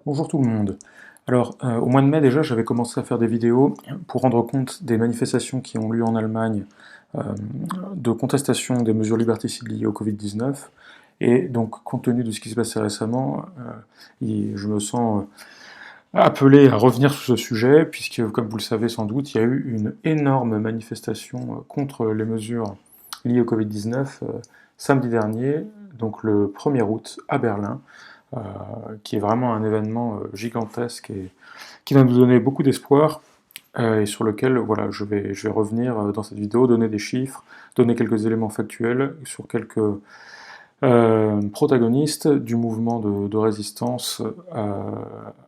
Bonjour tout le monde. Alors, au mois de mai déjà, j'avais commencé à faire des vidéos pour rendre compte des manifestations qui ont lieu en Allemagne euh, de contestation des mesures liberticides liées au Covid-19. Et donc, compte tenu de ce qui s'est passé récemment, je me sens appelé à revenir sur ce sujet, puisque, comme vous le savez sans doute, il y a eu une énorme manifestation contre les mesures liées au Covid-19 samedi dernier, donc le 1er août, à Berlin, euh, qui est vraiment un événement gigantesque et qui va nous donner beaucoup d'espoir et sur lequel voilà, je vais revenir dans cette vidéo, donner des chiffres, donner quelques éléments factuels sur quelques protagonistes du mouvement de résistance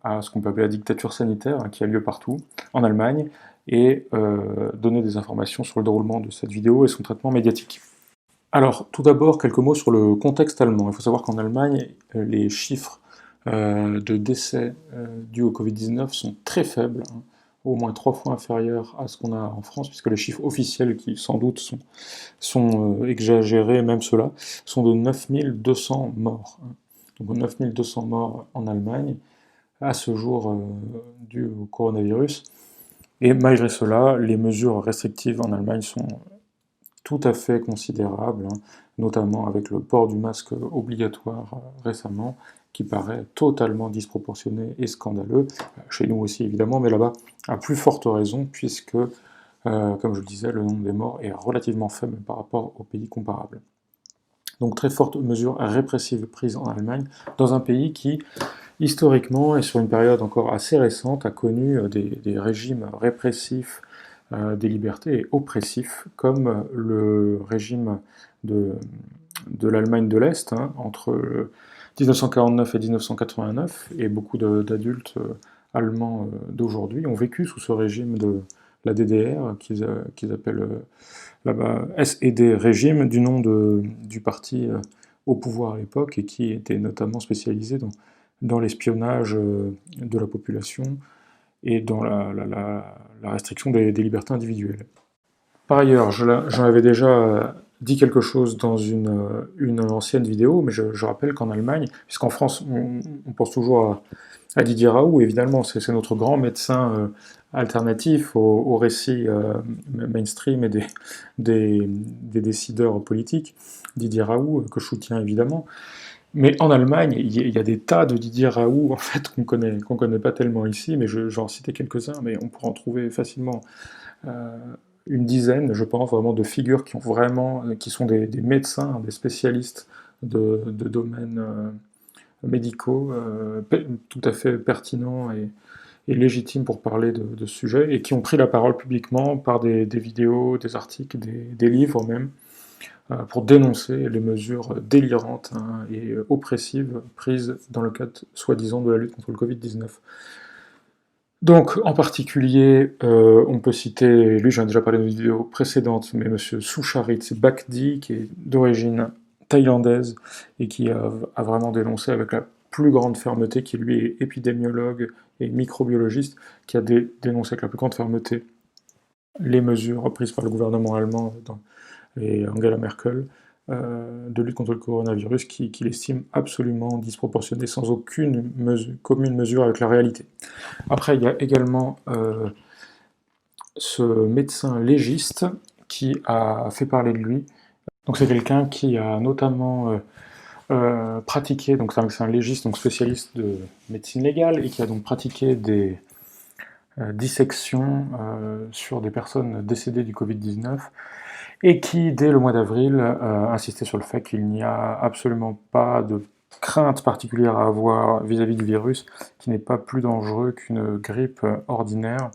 à ce qu'on peut appeler la dictature sanitaire qui a lieu partout en Allemagne et donner des informations sur le déroulement de cette vidéo et son traitement médiatique. Alors, tout d'abord, quelques mots sur le contexte allemand. Il faut savoir qu'en Allemagne, les chiffres de décès dus au Covid-19 sont très faibles, hein, au moins 3 fois inférieurs à ce qu'on a en France, puisque les chiffres officiels, qui sans doute sont exagérés, même ceux-là, sont de 9200 morts. Hein. Donc 9200 morts en Allemagne, à ce jour, dus au coronavirus. Et malgré cela, les mesures restrictives en Allemagne sont tout à fait considérable, hein, notamment avec le port du masque obligatoire récemment, qui paraît totalement disproportionné et scandaleux, chez nous aussi évidemment, mais là-bas à plus forte raison, puisque, comme je le disais, le nombre des morts est relativement faible par rapport aux pays comparables. Donc très fortes mesures répressives prises en Allemagne, dans un pays qui, historiquement et sur une période encore assez récente, a connu des régimes répressifs des libertés et oppressifs, comme le régime de, de l'Allemagne de l'Est, hein, entre 1949 et 1989, et beaucoup d'adultes allemands d'aujourd'hui ont vécu sous ce régime de la DDR, qu'ils appellent là-bas SED régime, du nom du parti au pouvoir à l'époque, et qui était notamment spécialisé dans l'espionnage de la population et dans la restriction des libertés individuelles. Par ailleurs, j'en avais déjà dit quelque chose dans une ancienne vidéo, mais je rappelle qu'en Allemagne, puisqu'en France, on pense toujours à Didier Raoult, évidemment, c'est notre grand médecin alternatif au récit mainstream et des décideurs politiques, Didier Raoult, que je soutiens évidemment. Mais en Allemagne, il y a des tas de Didier Raoult en fait, qu'on connaît pas tellement ici, mais j'en citais quelques-uns, mais on pourra en trouver facilement euh, une dizaine, je pense, vraiment de figures qui sont des médecins, des spécialistes de domaines médicaux, tout à fait pertinents et légitimes pour parler de ce sujet, et qui ont pris la parole publiquement par des vidéos, des articles, des livres même, pour dénoncer les mesures délirantes hein, et oppressives prises dans le cadre, soi-disant, de la lutte contre le Covid-19. Donc, en particulier, on peut citer, lui j'en ai déjà parlé dans une vidéo précédente, mais monsieur Sucharit Bhakdi, qui est d'origine thaïlandaise et qui a vraiment dénoncé avec la plus grande fermeté, qui lui est épidémiologue et microbiologiste, qui a dénoncé avec la plus grande fermeté les mesures prises par le gouvernement allemand et Angela Merkel de lutte contre le coronavirus qu'il estime absolument disproportionné, sans aucune commune mesure avec la réalité. Après, il y a également ce médecin légiste qui a fait parler de lui. Donc c'est quelqu'un qui a notamment pratiqué, donc c'est un légiste, donc spécialiste de médecine légale, et qui a donc pratiqué des dissections sur des personnes décédées du Covid-19, et qui, dès le mois d'avril, insistait sur le fait qu'il n'y a absolument pas de crainte particulière à avoir vis-à-vis du virus, qui n'est pas plus dangereux qu'une grippe ordinaire,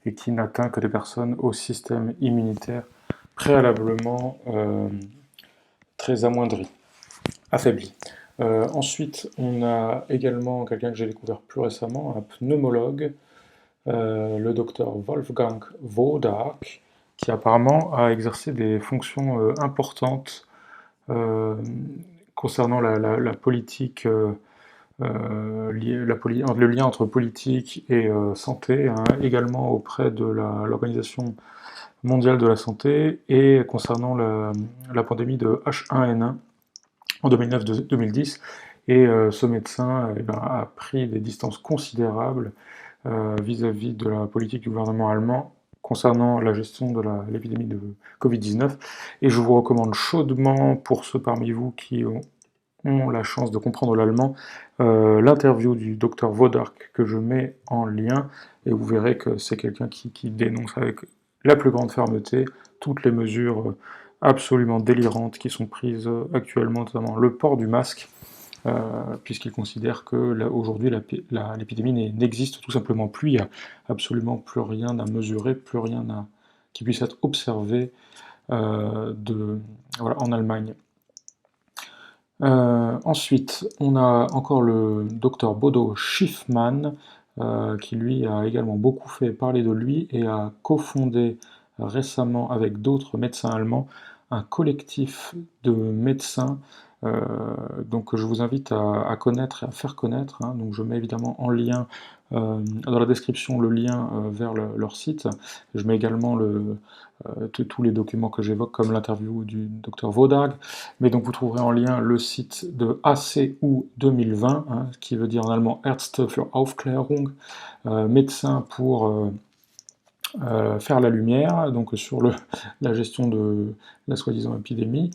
et qui n'atteint que des personnes au système immunitaire préalablement très amoindri, affaibli. Ensuite, on a également quelqu'un que j'ai découvert plus récemment, un pneumologue, le docteur Wolfgang Wodark, qui apparemment a exercé des fonctions importantes euh, concernant la politique, le lien entre politique et santé, hein, également auprès de l'Organisation mondiale de la santé, et concernant la pandémie de H1N1 en 2009-2010, Et ce médecin a pris des distances considérables vis-à-vis de la politique du gouvernement allemand concernant la gestion de l'épidémie de Covid-19. Et je vous recommande chaudement, pour ceux parmi vous qui ont la chance de comprendre l'allemand, l'interview du docteur Wodark que je mets en lien, et vous verrez que c'est quelqu'un qui dénonce avec la plus grande fermeté toutes les mesures absolument délirantes qui sont prises actuellement, notamment le port du masque, puisqu'il considère que aujourd'hui l'épidémie n'existe tout simplement plus, il n'y a absolument plus rien à mesurer, plus rien qui puisse être observé voilà, en Allemagne. Ensuite, on a encore le docteur Bodo Schiffmann, qui lui a également beaucoup fait parler de lui et a cofondé récemment avec d'autres médecins allemands un collectif de médecins donc je vous invite à connaître et à faire connaître, hein. Donc je mets évidemment en lien dans la description le lien vers leur site. Je mets également tous les documents que j'évoque comme l'interview du Dr Wodarg, mais donc vous trouverez en lien le site de ACU 2020, hein, qui veut dire en allemand Ärzte für Aufklärung, médecin pour faire la lumière, donc sur la gestion de la soi-disant épidémie.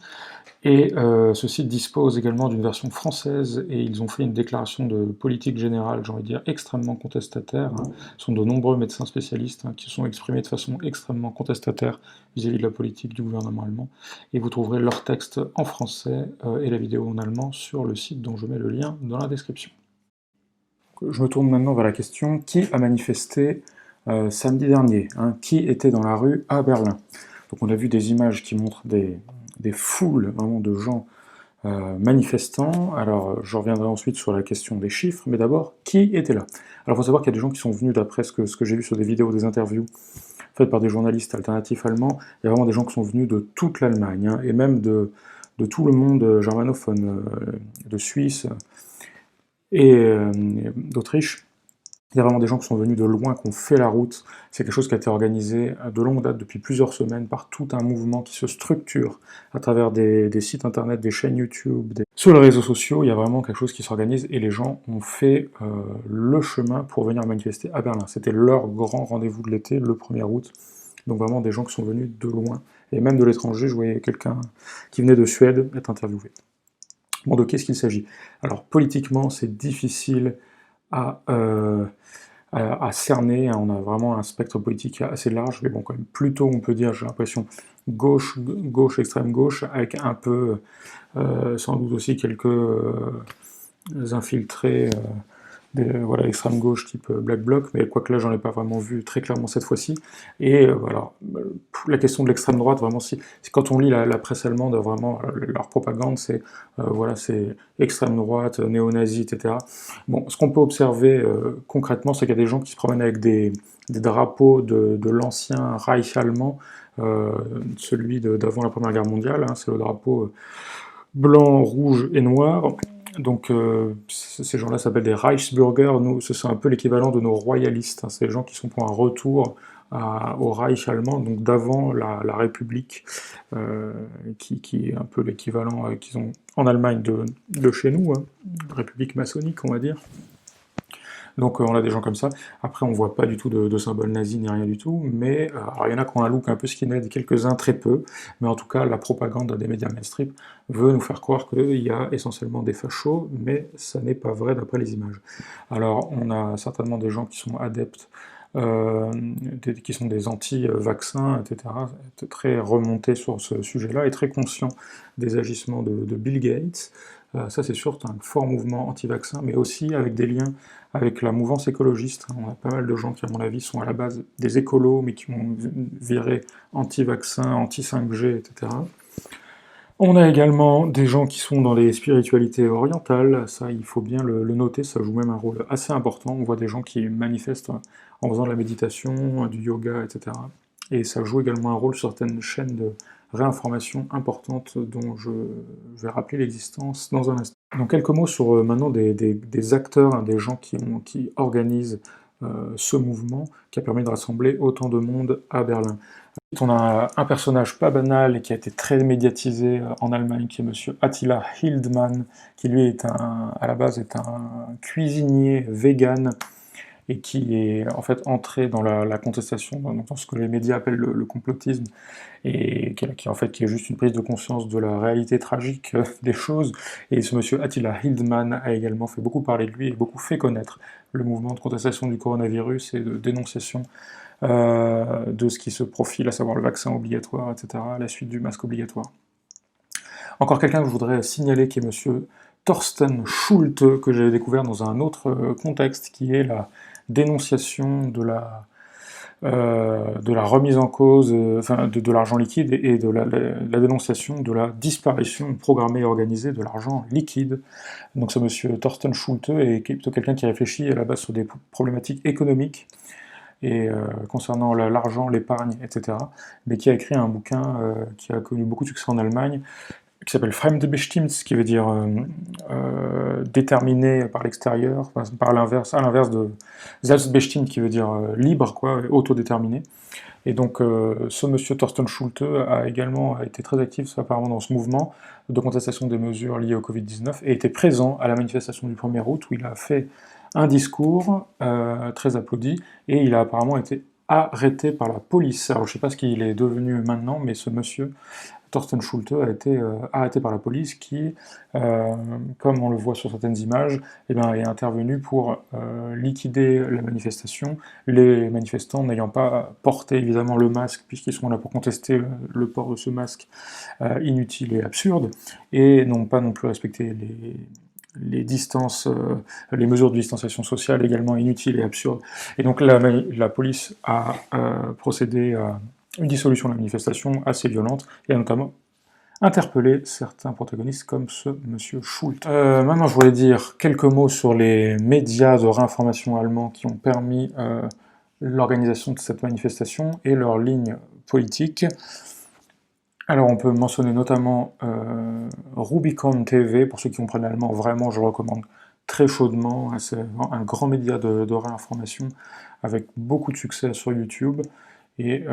Et ce site dispose également d'une version française, et ils ont fait une déclaration de politique générale, j'ai envie de dire extrêmement contestataire, hein. Ce sont de nombreux médecins spécialistes qui se sont exprimés de façon extrêmement contestataire vis-à-vis de la politique du gouvernement allemand, et vous trouverez leur texte en français et la vidéo en allemand sur le site dont je mets le lien dans la description. Je me tourne maintenant vers la question: qui a manifesté samedi dernier, hein, qui était dans la rue à Berlin? Donc on a vu des images qui montrent des foules vraiment de gens manifestants. Alors je reviendrai ensuite sur la question des chiffres, mais d'abord, qui était là? Alors il faut savoir qu'il y a des gens qui sont venus, d'après ce que j'ai vu sur des vidéos, des interviews faites par des journalistes alternatifs allemands, il y a vraiment des gens qui sont venus de toute l'Allemagne, hein, et même de tout le monde germanophone, de Suisse et d'Autriche. Il y a vraiment des gens qui sont venus de loin, qui ont fait la route. C'est quelque chose qui a été organisé de longue date, depuis plusieurs semaines, par tout un mouvement qui se structure à travers des sites internet, des chaînes YouTube, sur les réseaux sociaux. Il y a vraiment quelque chose qui s'organise, et les gens ont fait le chemin pour venir manifester à Berlin. C'était leur grand rendez-vous de l'été, le 1er août. Donc vraiment des gens qui sont venus de loin, et même de l'étranger. Je voyais quelqu'un qui venait de Suède être interviewé. Bon, de qu'est-ce qu'il s'agit? Alors politiquement, c'est difficile à cerner, hein. On a vraiment un spectre politique assez large, mais bon, quand même plutôt, on peut dire, j'ai l'impression, gauche, extrême gauche, avec un peu, sans doute aussi quelques infiltrés, voilà, extrême gauche type Black Bloc, mais quoique là j'en ai pas vraiment vu très clairement cette fois-ci. Et voilà, la question de l'extrême droite, vraiment, quand on lit la presse allemande, vraiment leur propagande, c'est voilà, c'est extrême droite, néo-nazi, etc. Bon, ce qu'on peut observer concrètement, c'est qu'il y a des gens qui se promènent avec des drapeaux de l'ancien Reich allemand, celui d'avant la Première Guerre mondiale, hein, c'est le drapeau blanc, rouge et noir. Donc ces gens-là s'appellent des Reichsbürger. Nous, c'est un peu l'équivalent de nos royalistes, hein. C'est les gens qui sont pour un retour au Reich allemand, donc d'avant la République, qui est un peu l'équivalent qu'ils ont en Allemagne de chez nous, hein, République maçonnique, on va dire. Donc on a des gens comme ça. Après, on voit pas du tout de symboles nazis ni rien du tout, mais alors, il y en a qui ont un look un peu skinhead, quelques-uns très peu, mais en tout cas, la propagande des médias mainstream veut nous faire croire qu'il y a essentiellement des fachos, mais ça n'est pas vrai d'après les images. Alors, on a certainement des gens qui sont adeptes, qui sont des anti-vaccins, etc., très remontés sur ce sujet-là, et très conscients des agissements de Bill Gates. Ça, c'est sûr, c'est un fort mouvement anti-vaccin, mais aussi avec des liens avec la mouvance écologiste. On a pas mal de gens qui, à mon avis, sont à la base des écolos, mais qui ont viré anti-vaccin, anti-5G, etc. On a également des gens qui sont dans les spiritualités orientales, ça il faut bien le noter, ça joue même un rôle assez important. On voit des gens qui manifestent en faisant de la méditation, du yoga, etc. Et ça joue également un rôle sur certaines chaînes de réinformation importantes dont je vais rappeler l'existence dans un instant. Donc quelques mots sur maintenant des acteurs, hein, des gens qui organisent ce mouvement qui a permis de rassembler autant de monde à Berlin. On a un personnage pas banal et qui a été très médiatisé en Allemagne, qui est Monsieur Attila Hildmann, qui lui est à la base est un cuisinier vegan et qui est en fait entré dans la contestation, dans ce que les médias appellent le complotisme, et en fait qui est juste une prise de conscience de la réalité tragique des choses. Et ce monsieur Attila Hildmann a également fait beaucoup parler de lui et beaucoup fait connaître le mouvement de contestation du coronavirus et de dénonciation de ce qui se profile, à savoir le vaccin obligatoire, etc., à la suite du masque obligatoire. Encore quelqu'un que je voudrais signaler, qui est monsieur Thorsten Schulte, que j'ai découvert dans un autre contexte, qui est la dénonciation de la remise en cause enfin, de l'argent liquide et de la dénonciation de la disparition programmée et organisée de l'argent liquide. Donc ce monsieur Thorsten Schulte est plutôt quelqu'un qui réfléchit à la base sur des problématiques économiques et concernant l'argent, l'épargne, etc., mais qui a écrit un bouquin qui a connu beaucoup de succès en Allemagne, qui s'appelle Fremdbestimmt, ce qui veut dire déterminé par l'extérieur, à l'inverse de Selbstbestimmt, qui veut dire libre, quoi, autodéterminé. Et donc ce monsieur Thorsten Schulte a également été très actif apparemment dans ce mouvement de contestation des mesures liées au Covid-19 et était présent à la manifestation du 1er août où il a fait un discours très applaudi et il a apparemment été arrêté par la police. Alors je ne sais pas ce qu'il est devenu maintenant, mais ce monsieur Thorsten Schulte a été arrêté par la police qui, comme on le voit sur certaines images, eh bien, est intervenu pour liquider la manifestation, les manifestants n'ayant pas porté évidemment le masque, puisqu'ils sont là pour contester le port de ce masque inutile et absurde, et n'ont pas non plus respecté les distances, les mesures de distanciation sociale également inutiles et absurdes. Et donc la police a procédé à une dissolution de la manifestation assez violente, et a notamment interpellé certains protagonistes comme ce monsieur Schult. Maintenant, je voulais dire quelques mots sur les médias de réinformation allemands qui ont permis l'organisation de cette manifestation et leur ligne politique. Alors, on peut mentionner notamment Rubicon TV, pour ceux qui comprennent l'allemand, vraiment, je le recommande très chaudement. C'est un grand média de réinformation avec beaucoup de succès sur YouTube. Et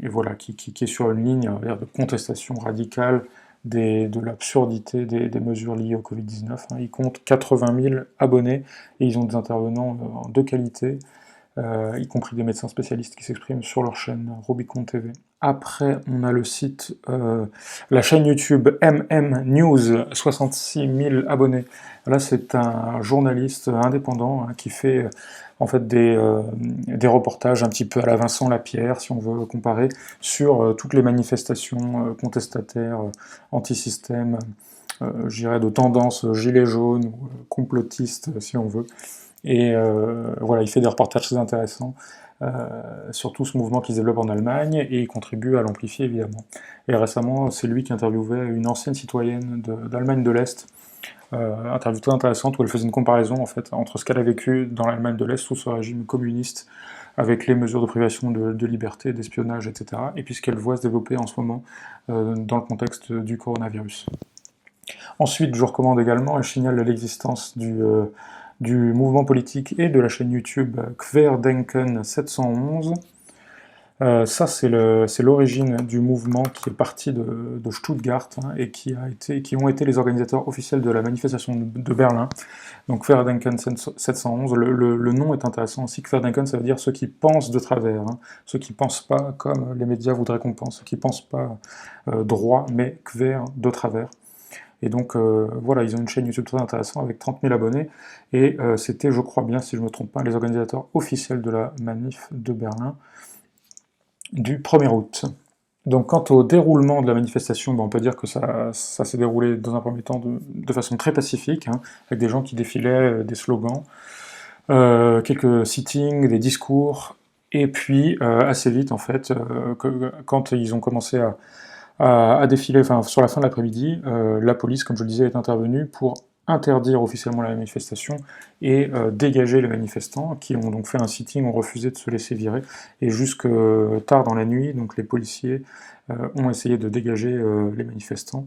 voilà, qui est sur une ligne de contestation radicale de l'absurdité des mesures liées au Covid-19. Hein. Ils comptent 80 000 abonnés et ils ont des intervenants de qualité, y compris des médecins spécialistes qui s'expriment sur leur chaîne Rubicon TV. Après, on a le site, la chaîne YouTube MM News, 66 000 abonnés. Là, c'est un journaliste indépendant hein, qui fait en fait des reportages un petit peu à la Vincent Lapierre, si on veut comparer, sur toutes les manifestations contestataires, anti-système, je dirais de tendance gilet jaune ou complotiste, si on veut. Et voilà, il fait des reportages très intéressants sur tout ce mouvement qui se développe en Allemagne et il contribue à l'amplifier évidemment. Et récemment, c'est lui qui interviewait une ancienne citoyenne d'Allemagne de l'Est, interview très intéressante où elle faisait une comparaison en fait entre ce qu'elle a vécu dans l'Allemagne de l'Est sous ce régime communiste avec les mesures de privation de liberté, d'espionnage, etc. et puis ce qu'elle voit se développer en ce moment dans le contexte du coronavirus. Ensuite, je vous recommande également et je signale l'existence du mouvement politique et de la chaîne YouTube Querdenken 711. Ça, c'est l'origine du mouvement qui est parti de Stuttgart hein, et qui ont été les organisateurs officiels de la manifestation de Berlin. Donc Querdenken 711, le nom est intéressant aussi. Querdenken, ça veut dire ceux qui pensent de travers, hein, ceux qui ne pensent pas comme les médias voudraient qu'on pense, ceux qui ne pensent pas droit, mais quer de travers. Et donc voilà, ils ont une chaîne YouTube très intéressante avec 30 000 abonnés, et c'était, je crois bien, si je ne me trompe pas, les organisateurs officiels de la manif de Berlin du 1er août. Donc quant au déroulement de la manifestation, on peut dire que ça s'est déroulé dans un premier temps de façon très pacifique, hein, avec des gens qui défilaient, des slogans, quelques sittings, des discours, et puis assez vite en fait, quand ils ont commencé à défiler, enfin sur la fin de l'après-midi, la police, comme je le disais, est intervenue pour interdire officiellement la manifestation et dégager les manifestants qui ont donc fait un sitting, ont refusé de se laisser virer, et jusque tard dans la nuit, donc les policiers ont essayé de dégager les manifestants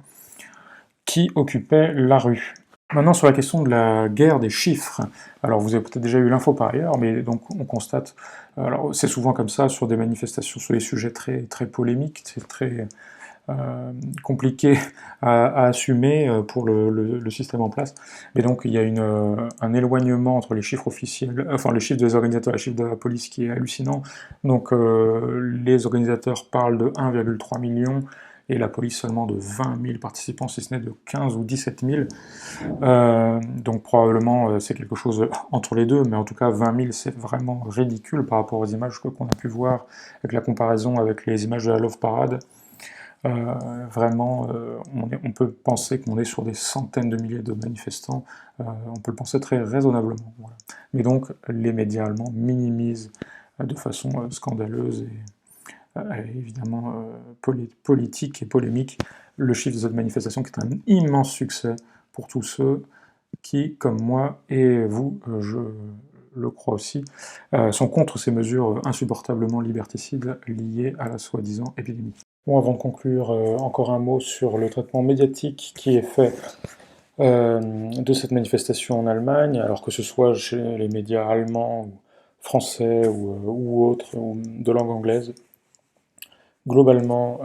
qui occupaient la rue. Maintenant sur la question de la guerre des chiffres, alors vous avez peut-être déjà eu l'info par ailleurs, mais donc on constate, alors c'est souvent comme ça sur des manifestations, sur des sujets très, très polémiques, c'est très compliqué à assumer pour le système en place, mais donc il y a un éloignement entre les chiffres officiels, enfin les chiffres des organisateurs et les chiffres de la police qui est hallucinant, donc les organisateurs parlent de 1,3 million, et la police seulement de 20 000 participants, si ce n'est de 15 ou 17 000. Donc probablement c'est quelque chose entre les deux, mais en tout cas 20 000 c'est vraiment ridicule par rapport aux images qu'on a pu voir avec la comparaison avec les images de la Love Parade. Vraiment, on peut penser qu'on est sur des centaines de milliers de manifestants, on peut le penser très raisonnablement. Voilà. Mais donc les médias allemands minimisent de façon scandaleuse et évidemment politique et polémique le chiffre de cette manifestation qui est un immense succès pour tous ceux qui, comme moi et vous, je le crois aussi, sont contre ces mesures insupportablement liberticides liées à la soi-disant épidémie. Bon, avant de conclure, encore un mot sur le traitement médiatique qui est fait de cette manifestation en Allemagne, alors que ce soit chez les médias allemands, ou français ou autres, ou de langue anglaise. Globalement,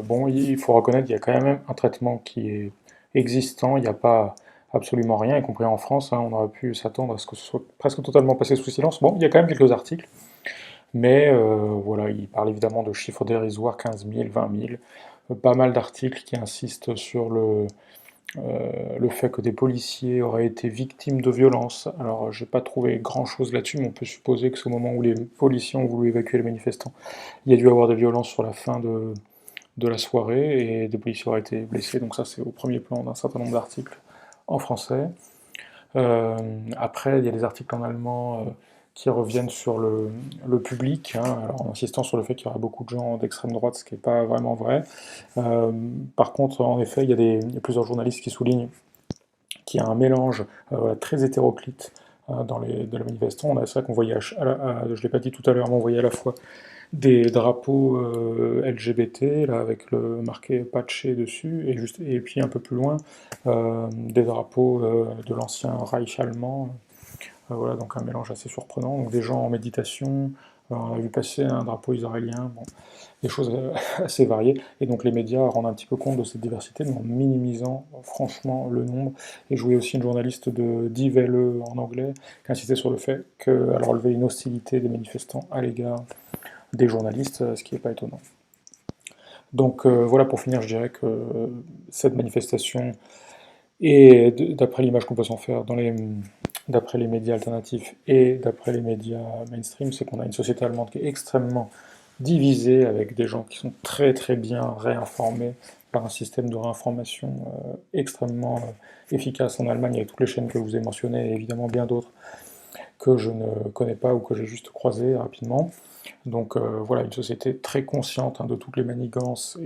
bon, il faut reconnaître qu'il y a quand même un traitement qui est existant, il n'y a pas absolument rien, y compris en France, hein, on aurait pu s'attendre à ce que ce soit presque totalement passé sous silence. Bon, il y a quand même quelques articles, mais voilà, il parle évidemment de chiffres dérisoires, 15 000, 20 000, pas mal d'articles qui insistent sur le fait que des policiers auraient été victimes de violences. Alors, j'ai pas trouvé grand-chose là-dessus, mais on peut supposer que c'est au moment où les policiers ont voulu évacuer les manifestants, il y a dû avoir des violences sur la fin de la soirée, et des policiers auraient été blessés, donc ça c'est au premier plan d'un certain nombre d'articles en français. Après, il y a des articles en allemand qui reviennent sur le public, hein, alors en insistant sur le fait qu'il y aura beaucoup de gens d'extrême droite, ce qui n'est pas vraiment vrai. Par contre, en effet, il y a plusieurs journalistes qui soulignent qu'il y a un mélange très hétéroclite de la manifestation. C'est vrai qu'on voyait, je ne l'ai pas dit tout à l'heure, mais on voyait à la fois des drapeaux LGBT, là, avec le marqué patché dessus, et puis un peu plus loin, des drapeaux de l'ancien Reich allemand. Voilà, donc un mélange assez surprenant. Donc des gens en méditation, on a vu passer un drapeau israélien, bon, des choses assez variées. Et donc les médias rendent un petit peu compte de cette diversité, mais en minimisant franchement le nombre. Et je voyais aussi une journaliste de Die Welle en anglais qui insistait sur le fait qu'elle relevait une hostilité des manifestants à l'égard des journalistes, ce qui n'est pas étonnant. Donc voilà, pour finir, je dirais que cette manifestation, et d'après l'image qu'on peut s'en faire d'après les médias alternatifs et d'après les médias mainstream, c'est qu'on a une société allemande qui est extrêmement divisée, avec des gens qui sont très très bien réinformés par un système de réinformation extrêmement efficace en Allemagne, avec toutes les chaînes que je vous ai mentionnées, et évidemment bien d'autres que je ne connais pas ou que j'ai juste croisées rapidement. Donc voilà, une société très consciente de toutes les manigances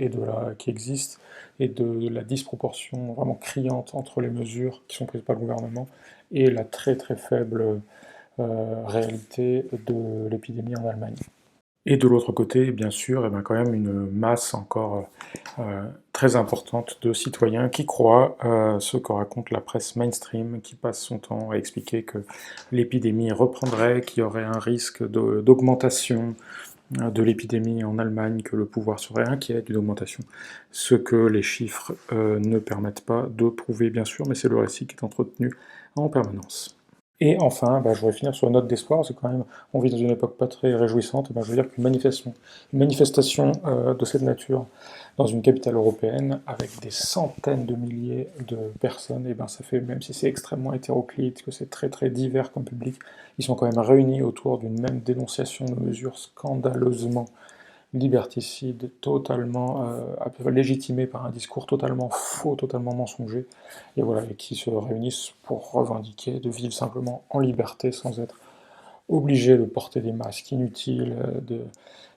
qui existent, et de la disproportion vraiment criante entre les mesures qui sont prises par le gouvernement et la très très faible réalité de l'épidémie en Allemagne. Et de l'autre côté, bien sûr, eh ben, quand même une masse encore très importante de citoyens qui croient ce que raconte la presse mainstream, qui passe son temps à expliquer que l'épidémie reprendrait, qu'il y aurait un risque d'augmentation de l'épidémie en Allemagne, que le pouvoir serait inquiet d'une augmentation, ce que les chiffres ne permettent pas de prouver, bien sûr, mais c'est le récit qui est entretenu en permanence. Et enfin, je voudrais finir sur une note d'espoir, c'est quand même, on vit dans une époque pas très réjouissante. Je veux dire une manifestation de cette nature dans une capitale européenne avec des centaines de milliers de personnes, et ça fait, même si c'est extrêmement hétéroclite, que c'est très très divers comme public, ils sont quand même réunis autour d'une même dénonciation de mesures scandaleusement liberticide, totalement légitimé par un discours totalement faux, totalement mensonger, et voilà, et qui se réunissent pour revendiquer de vivre simplement en liberté sans être obligés de porter des masques inutiles,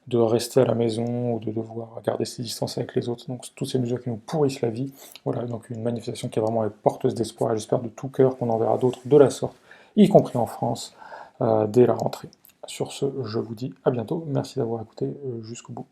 de rester à la maison ou de devoir garder ses distances avec les autres. Donc toutes ces mesures qui nous pourrissent la vie. Voilà, donc une manifestation qui est vraiment porteuse d'espoir, et j'espère de tout cœur qu'on en verra d'autres de la sorte, y compris en France, dès la rentrée. Sur ce, je vous dis à bientôt. Merci d'avoir écouté jusqu'au bout.